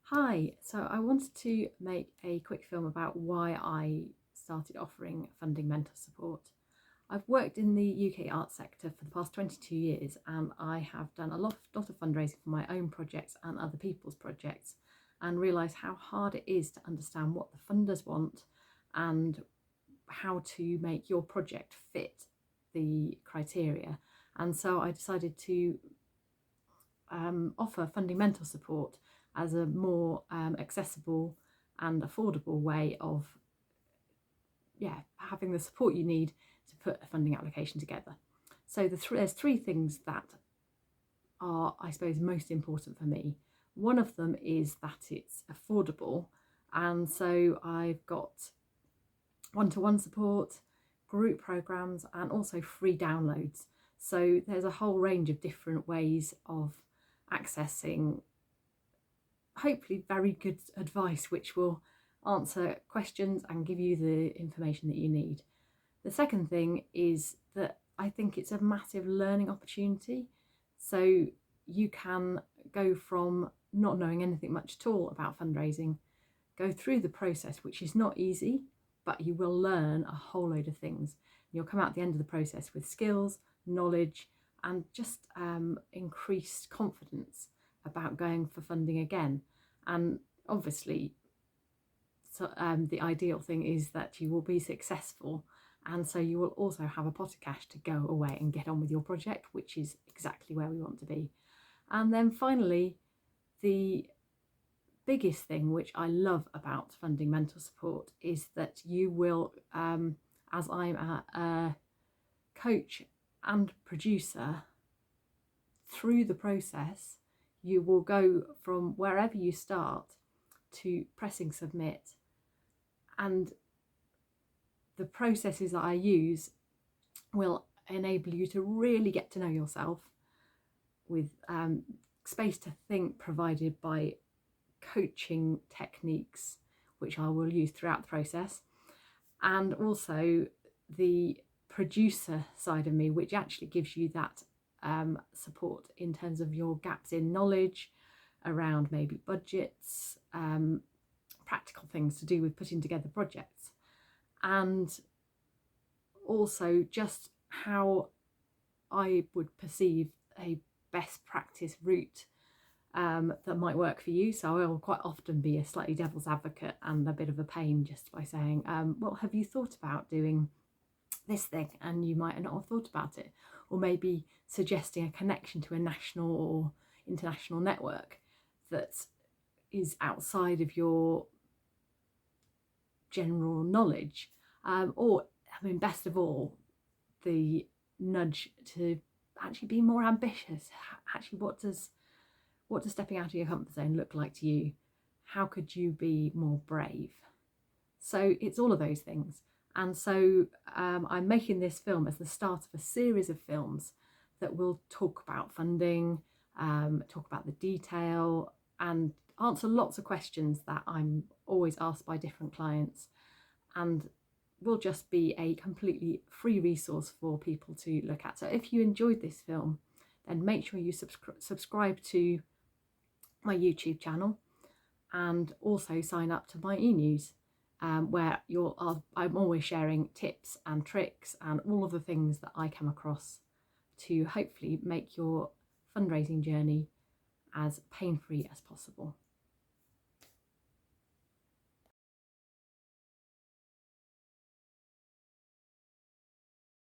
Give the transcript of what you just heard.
Hi, so I wanted to make a quick film about why I started offering funding mentor support. I've worked in the UK arts sector for the past 22 years and I have done a lot of fundraising for my own projects and other people's projects, and realised how hard it is to understand what the funders want and how to make your project fit the criteria. And so I decided to offer funding mentor support as a more accessible and affordable way of having the support you need to put a funding application together. So there's three things that are, I suppose, most important for me. One of them is that it's affordable, and so I've got one-to-one support, group programs, and also free downloads. So there's a whole range of different ways of accessing hopefully very good advice which will answer questions and give you the information that you need. The second thing is that I think it's a massive learning opportunity. So you can go from not knowing anything much at all about fundraising, go through the process, which is not easy, but you will learn a whole load of things. You'll come out at the end of the process with skills, knowledge, and just increased confidence about going for funding again. And obviously, the ideal thing is that you will be successful, and so you will also have a pot of cash to go away and get on with your project, which is exactly where we want to be. And then finally, the biggest thing which I love about funding mentor support is that you will, as I'm a coach and producer, through the process you will go from wherever you start to pressing submit, and the processes that I use will enable you to really get to know yourself, with space to think provided by coaching techniques which I will use throughout the process, and also the producer side of me, which actually gives you that support in terms of your gaps in knowledge around maybe budgets, practical things to do with putting together projects, and also just how I would perceive a best practice route that might work for you. So I will quite often be a slightly devil's advocate and a bit of a pain just by saying, well, have you thought about doing this thing? And you might not have thought about it, or maybe suggesting a connection to a national or international network that is outside of your general knowledge, or I mean, best of all, the nudge to actually be more ambitious. Actually, what does stepping out of your comfort zone look like to you? How could you be more brave? So it's all of those things. And so I'm making this film as the start of a series of films that will talk about funding, talk about the detail, and answer lots of questions that I'm always asked by different clients, and will just be a completely free resource for people to look at. So if you enjoyed this film, then make sure you subscribe to my YouTube channel, and also sign up to my e-news, where I'm always sharing tips and tricks and all of the things that I come across to hopefully make your fundraising journey as pain-free as possible.